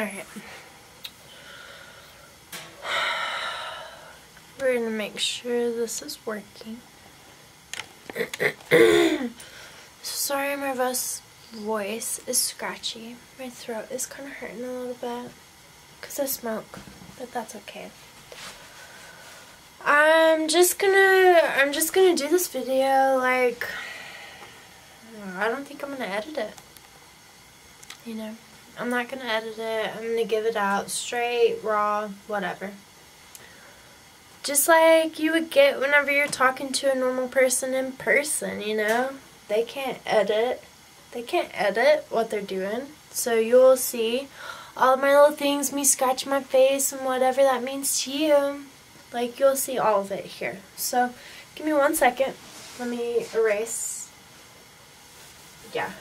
Alright. We're gonna make sure this is working. Sorry, my voice is scratchy. My throat is kind of hurting a little bit because I smoke, but that's okay. I'm just gonna do this video like, I don't think I'm gonna edit it. You know, I'm not gonna edit it. I'm gonna give it out straight, raw, whatever. Just like you would get whenever you're talking to a normal person in person, you know? They can't edit. They can't edit what they're doing. So you'll see all of my little things, me scratching my face and whatever that means to you. Like, you'll see all of it here. So, give me 1 second. Let me erase. Yeah.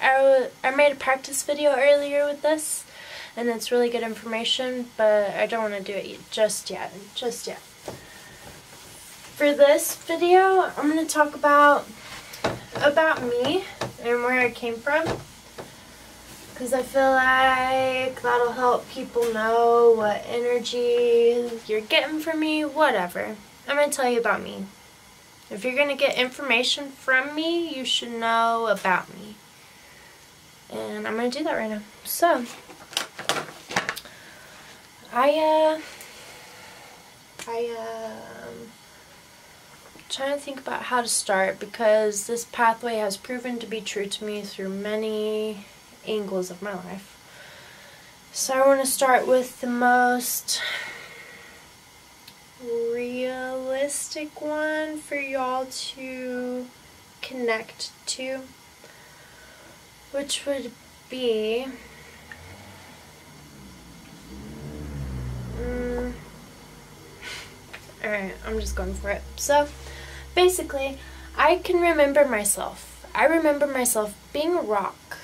I made a practice video earlier with this, and it's really good information, but I don't want to do it just yet. For this video, I'm going to talk about me and where I came from, because I feel like that'll help people know what energy you're getting from me, whatever. I'm going to tell you about me. If you're going to get information from me, you should know about me. And I'm going to do that right now. So, I'm trying to think about how to start, because this pathway has proven to be true to me through many angles of my life. So I want to start with the most realistic one for y'all to connect to, which would be alright, I'm just going for it. So basically, I can remember myself. I remember myself being a rock.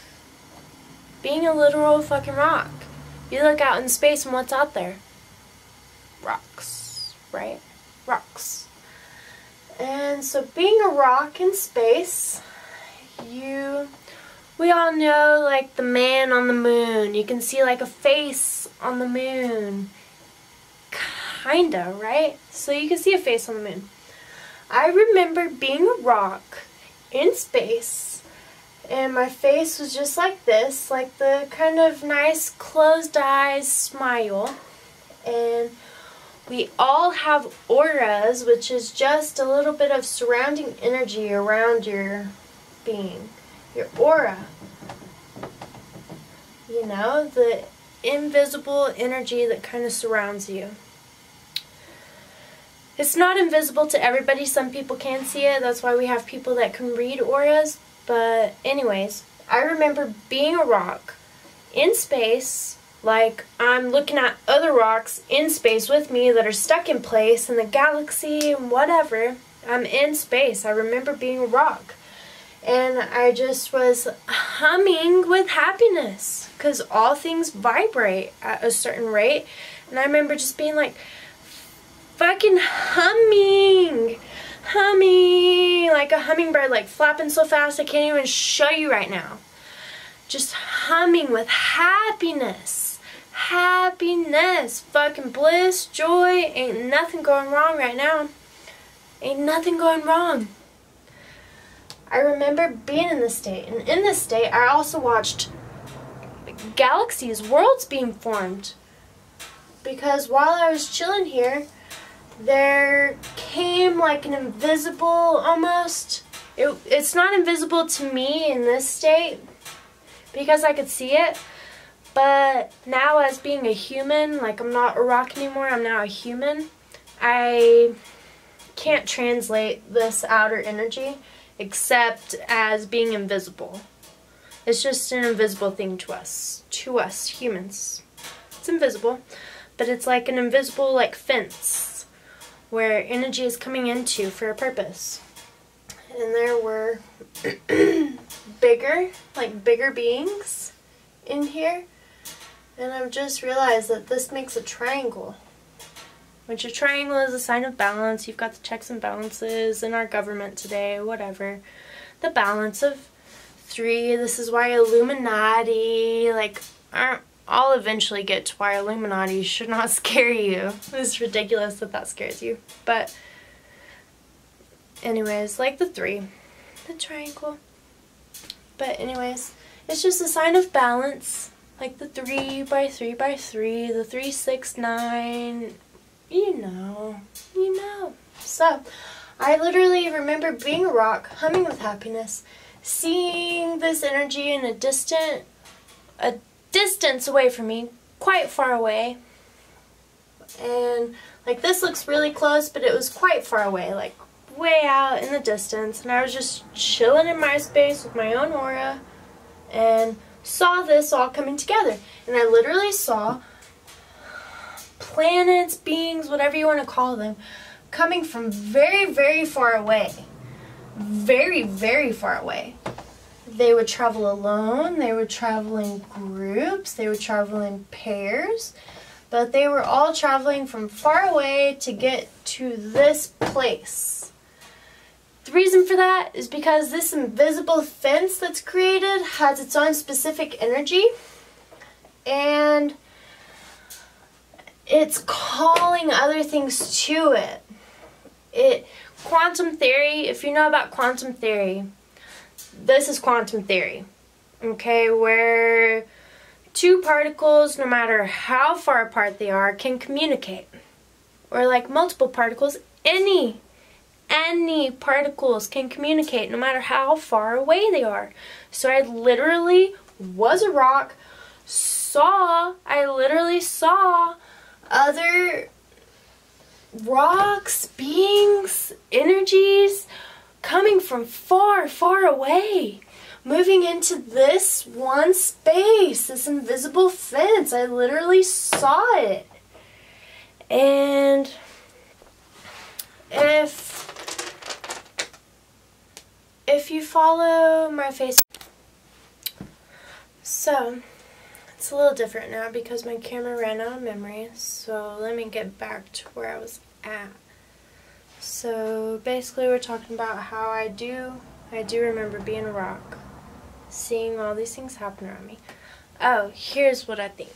Being a literal fucking rock. You look out in space and what's out there? Rocks, right? Rocks. And so being a rock in space, we all know, like, the man on the moon. You can see like a face on the moon. Kinda, right? So you can see a face on the moon. I remember being a rock in space, and my face was just like this, like the kind of nice closed eyes smile. And we all have auras, which is just a little bit of surrounding energy around your being. Your aura. You know, the invisible energy that kind of surrounds you. It's not invisible to everybody. Some people can see it. That's why we have people that can read auras. But anyways, I remember being a rock in space, like I'm looking at other rocks in space with me that are stuck in place in the galaxy and whatever. I'm in space. I remember being a rock. And I just was humming with happiness, because all things vibrate at a certain rate. And I remember just being like, fucking humming like a hummingbird, like flapping so fast I can't even show you right now. Just humming with happiness, fucking bliss, joy. Ain't nothing going wrong right now. Ain't nothing going wrong. I remember being in this state, and in this state I also watched galaxies, worlds being formed, because while I was chilling here, there came like an invisible, almost, it's not invisible to me in this state because I could see it, but now as being a human, like I'm not a rock anymore, I'm now a human, I can't translate this outer energy except as being invisible. It's just an invisible thing to us humans. It's invisible, but it's like an invisible like fence where energy is coming into for a purpose. And there were bigger beings in here, and I've just realized that this makes a triangle, which a triangle is a sign of balance. You've got the checks and balances in our government today, whatever. The balance of 3, this is why Illuminati, like I'll eventually get to why Illuminati should not scare you. It's ridiculous that that scares you. But anyways, like the 3. The triangle. But anyways, it's just a sign of balance. Like the 3 by 3 by 3, the 3, 6, 9. You know. So, I literally remember being a rock, humming with happiness, seeing this energy in a distance away from me, quite far away. And like this looks really close, but it was quite far away, like way out in the distance. And I was just chilling in my space with my own aura and saw this all coming together. And I literally saw planets, beings, whatever you want to call them, coming from very, very far away. Very, very far away. They would travel alone, they would travel in groups, they would travel in pairs, but they were all traveling from far away to get to this place. The reason for that is because this invisible fence that's created has its own specific energy, and it's calling other things to it. Quantum theory, if you know about quantum theory, this is quantum theory, okay, where 2 particles, no matter how far apart they are, can communicate. Or like multiple particles, any particles can communicate no matter how far away they are. So I literally was a rock, I literally saw other rocks, beings, energies coming from far, far away, moving into this one space, this invisible fence. I literally saw it. And if you follow my Facebook, so it's a little different now because my camera ran out of memory, so let me get back to where I was at. So basically we're talking about how I do remember being a rock, seeing all these things happen around me. Oh, here's what I think.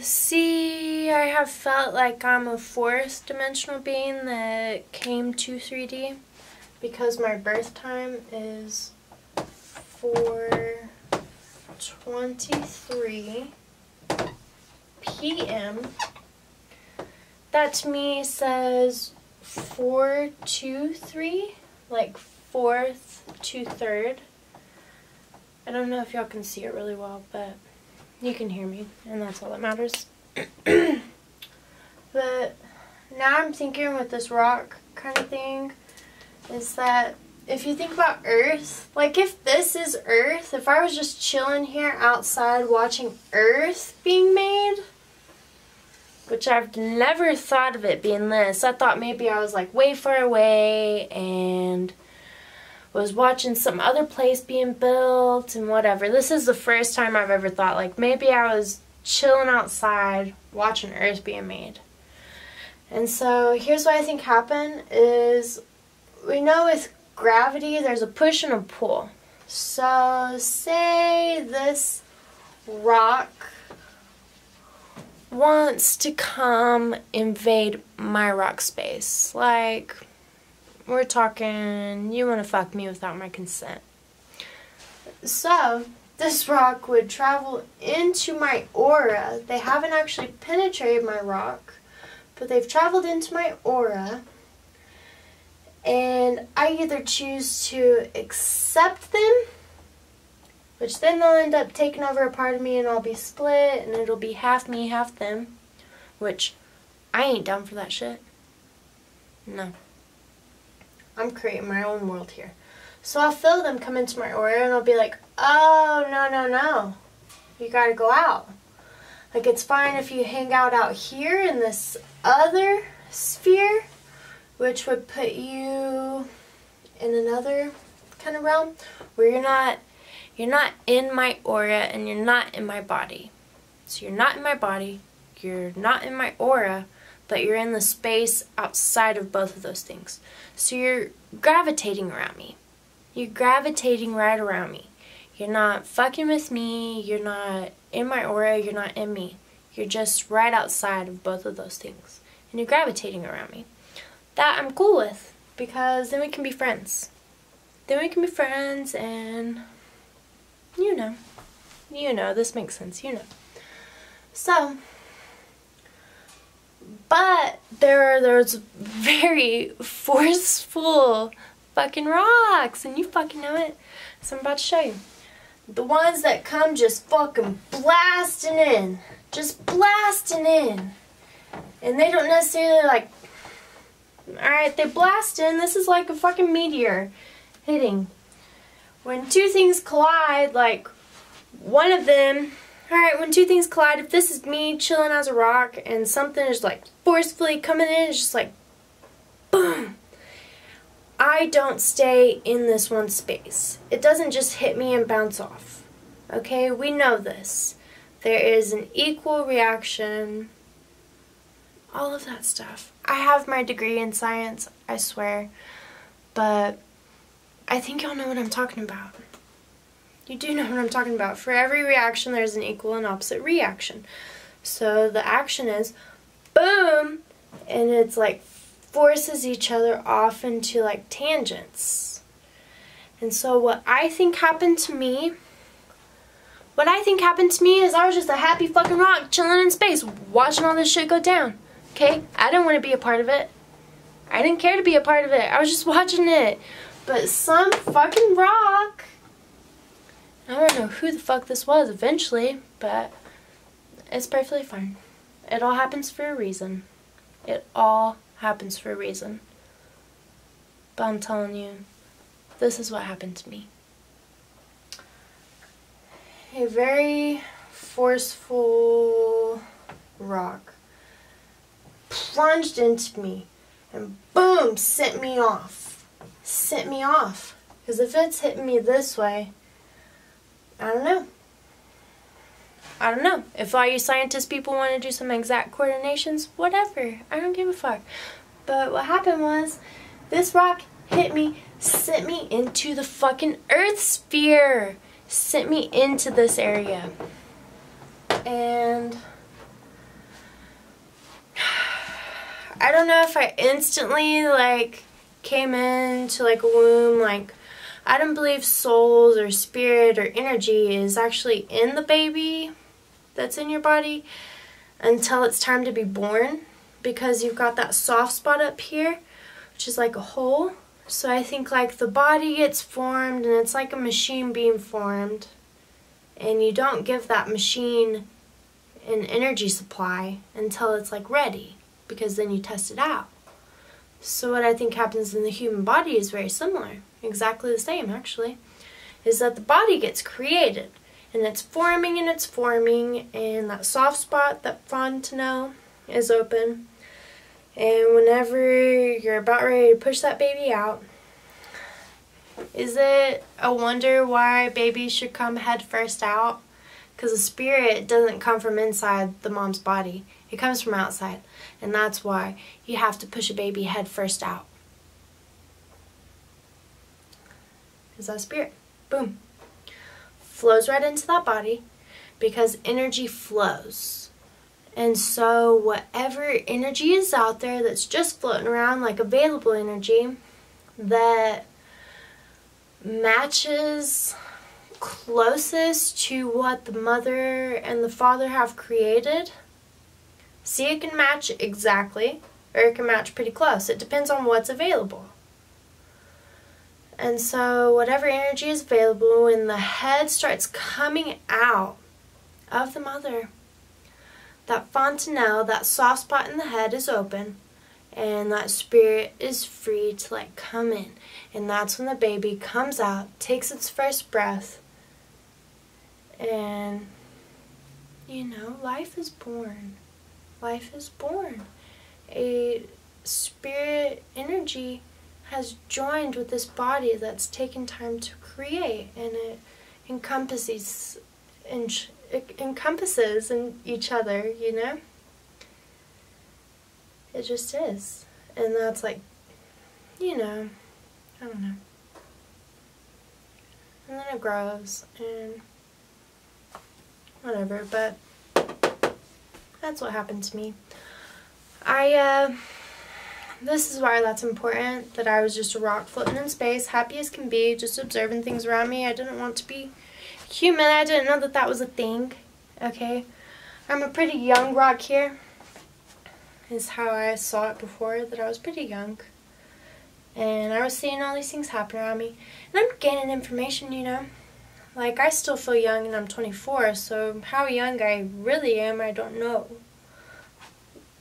See, I have felt like I'm a 4th dimensional being that came to 3D because my birth time is 4:23 p.m. That to me says 4-2-3, like 4th to 3rd. I don't know if y'all can see it really well, but you can hear me, and that's all that matters. But now I'm thinking with this rock kind of thing, is that if you think about Earth, like if this is Earth, if I was just chilling here outside watching Earth being made, which I've never thought of it being this. I thought maybe I was like way far away and was watching some other place being built and whatever. This is the first time I've ever thought like maybe I was chilling outside watching Earth being made. And so here's what I think happened is, we know with gravity there's a push and a pull. So say this rock wants to come invade my rock space. Like, we're talking, you want to fuck me without my consent. So, this rock would travel into my aura. They haven't actually penetrated my rock, but they've traveled into my aura. And I either choose to accept them, which then they'll end up taking over a part of me and I'll be split and it'll be half me, half them. Which, I ain't down for that shit. No. I'm creating my own world here. So I'll feel them come into my aura and I'll be like, oh, no. You gotta go out. Like, it's fine if you hang out here in this other sphere, which would put you in another kind of realm where you're not in my aura and you're not in my body. So you're not in my body, you're not in my aura, but you're in the space outside of both of those things. So you're gravitating around me. You're gravitating right around me. You're not fucking with me. You're not in my aura. You're not in me. You're just right outside of both of those things. And you're gravitating around me. That I'm cool with, because then we can be friends. Then we can be friends, and you know, this makes sense, So, but there are those very forceful fucking rocks, and you fucking know it. So I'm about to show you. The ones that come just fucking blasting in. Just blasting in. And they don't necessarily like, alright, they blast in. This is like a fucking meteor hitting. When two things collide, like one of them, alright, when two things collide, if this is me chilling as a rock and something is like forcefully coming in, it's just like, boom. I don't stay in this one space. It doesn't just hit me and bounce off. Okay, we know this. There is an equal reaction. All of that stuff. I have my degree in science, I swear. But I think y'all know what I'm talking about. You do know what I'm talking about. For every reaction, there's an equal and opposite reaction. So the action is, boom, and it's like forces each other off into like tangents. And so what I think happened to me is I was just a happy fucking rock chilling in space, watching all this shit go down. Okay? I didn't want to be a part of it. I didn't care to be a part of it. I was just watching it. But some fucking rock, I don't know who the fuck this was eventually, but it's perfectly fine. It all happens for a reason. It all happens for a reason. But I'm telling you, this is what happened to me. A very forceful rock plunged into me and boom, sent me off. Sent me off. Because if it's hitting me this way, I don't know. I don't know. If all you scientist people want to do some exact coordinations, whatever. I don't give a fuck. But what happened was, this rock hit me, sent me into the fucking Earth sphere. Sent me into this area. And I don't know if I instantly like came into like a womb, like I don't believe souls or spirit or energy is actually in the baby that's in your body until it's time to be born, because you've got that soft spot up here, which is like a hole. So I think like the body gets formed and it's like a machine being formed, and you don't give that machine an energy supply until it's like ready, because then you test it out. So what I think happens in the human body is very similar, exactly the same actually, is that the body gets created and it's forming and that soft spot, that fontanelle is open. And whenever you're about ready to push that baby out, is it a wonder why babies should come head first out? Because the spirit doesn't come from inside the mom's body. It comes from outside. And that's why you have to push a baby head first out. Because that spirit, boom, flows right into that body, because energy flows. And so whatever energy is out there that's just floating around, like available energy, that matches closest to what the mother and the father have created. See, it can match exactly, or it can match pretty close. It depends on what's available. And so whatever energy is available, when the head starts coming out of the mother, that fontanelle, that soft spot in the head is open, and that spirit is free to like come in. And that's when the baby comes out, takes its first breath, and you know, life is born. Life is born. A spirit energy has joined with this body that's taken time to create, and it encompasses in each other, you know? It just is. And that's like, you know, I don't know. And then kind of gross and whatever, but that's what happened to me. This is why that's important, that I was just a rock floating in space, happy as can be, just observing things around me. I didn't want to be human. I didn't know that that was a thing, okay? I'm a pretty young rock here, is how I saw it before, that I was pretty young. And I was seeing all these things happen around me. And I'm gaining information, you know. Like, I still feel young and I'm 24, so how young I really am, I don't know.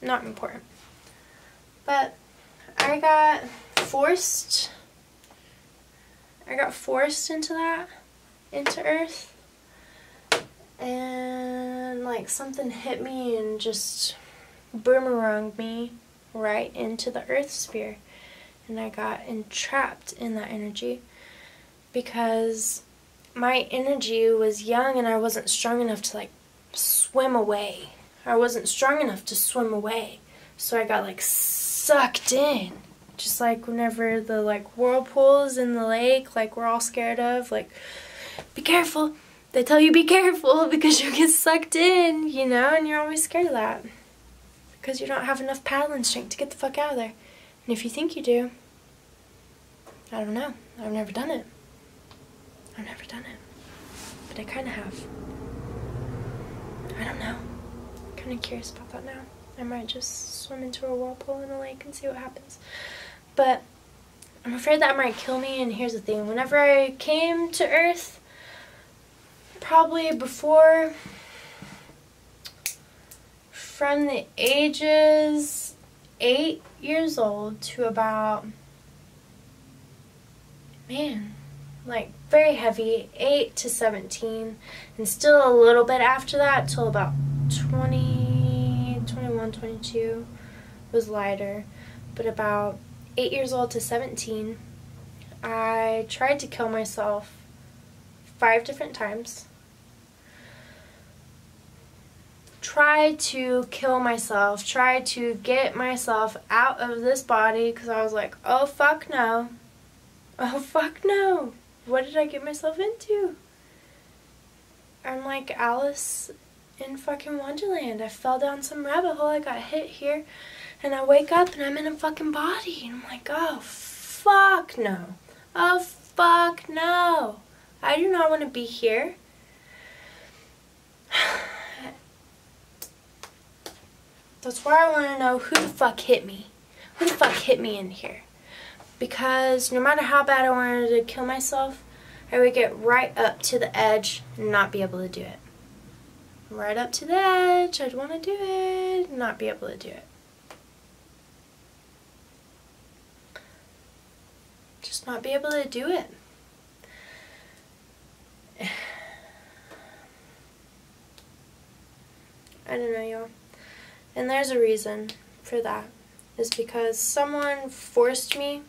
Not important. But I got forced into that, into Earth. And like something hit me and just boomeranged me right into the Earth sphere. And I got entrapped in that energy because my energy was young and I wasn't strong enough to like swim away. I wasn't strong enough to swim away. So I got like sucked in. Just like whenever the like whirlpools in the lake, like we're all scared of, like, be careful. They tell you be careful because you'll get sucked in, you know, and you're always scared of that. Because you don't have enough paddling strength to get the fuck out of there. And if you think you do, I don't know. I've never done it. I've never done it. But I kind of have. I don't know. I'm kind of curious about that now. I might just swim into a whirlpool in a lake and see what happens. But I'm afraid that might kill me, and here's the thing. Whenever I came to Earth, probably before, from the ages 8 years old to about, man, like very heavy, 8 to 17, and still a little bit after that till about 20, 21, 22 was lighter. But about 8 years old to 17, I tried to kill myself 5 different times. Tried to kill myself, tried to get myself out of this body because I was like, oh fuck no. Oh fuck no. What did I get myself into? I'm like Alice in fucking Wonderland. I fell down some rabbit hole, I got hit here, and I wake up and I'm in a fucking body. And I'm like, oh fuck no. Oh fuck no. I do not want to be here. That's why I want to know who the fuck hit me. Who the fuck hit me in here? Because no matter how bad I wanted to kill myself, I would get right up to the edge and not be able to do it. Right up to the edge, I'd want to do it, and not be able to do it. Just not be able to do it. I don't know, y'all. And there's a reason for that. It's because someone forced me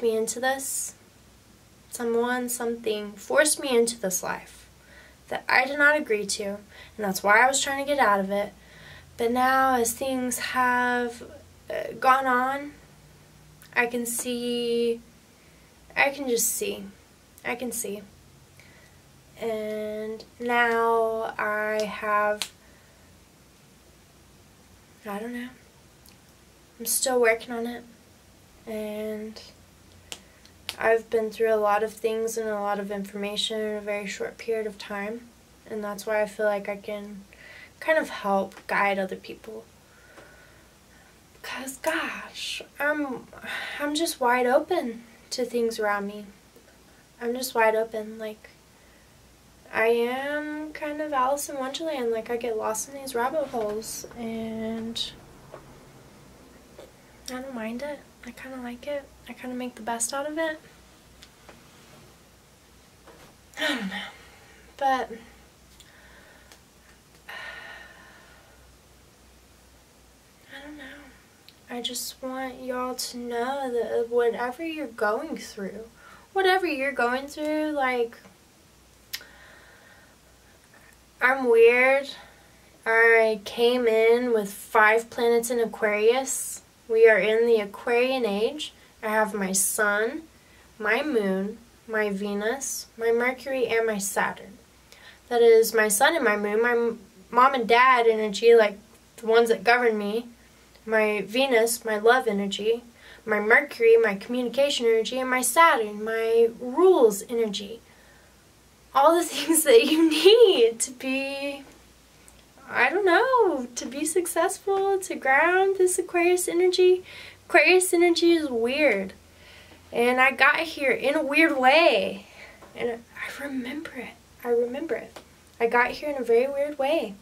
into this. Someone, something forced me into this life that I did not agree to, and that's why I was trying to get out of it. But now, as things have gone on, I can just see. And now I have, I don't know, I'm still working on it, and I've been through a lot of things and a lot of information in a very short period of time, and that's why I feel like I can kind of help guide other people. Because gosh, I'm just wide open to things around me. I'm just wide open. Like, I am kind of Alice in Wonderland. Like, I get lost in these rabbit holes, and I don't mind it. I kind of like it. I kind of make the best out of it. I don't know. But I don't know. I just want y'all to know that whatever you're going through, like, I'm weird. I came in with 5 planets in Aquarius. We are in the Aquarian age. I have my sun, my moon, my Venus, my Mercury, and my Saturn. That is my sun and my moon, my mom and dad energy, like the ones that govern me, my Venus, my love energy, my Mercury, my communication energy, and my Saturn, my rules energy. All the things that you need to be, I don't know, to be successful, to ground this Aquarius energy. Aquarius energy is weird. And I got here in a weird way. And I remember it. I got here in a very weird way.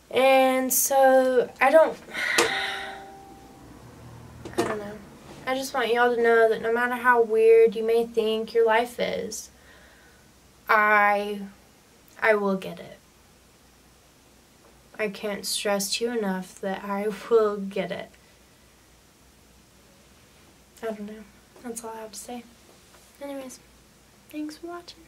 And so I don't know. I just want y'all to know that no matter how weird you may think your life is, I will get it. I can't stress to you enough that I will get it. I don't know. That's all I have to say. Anyways, thanks for watching.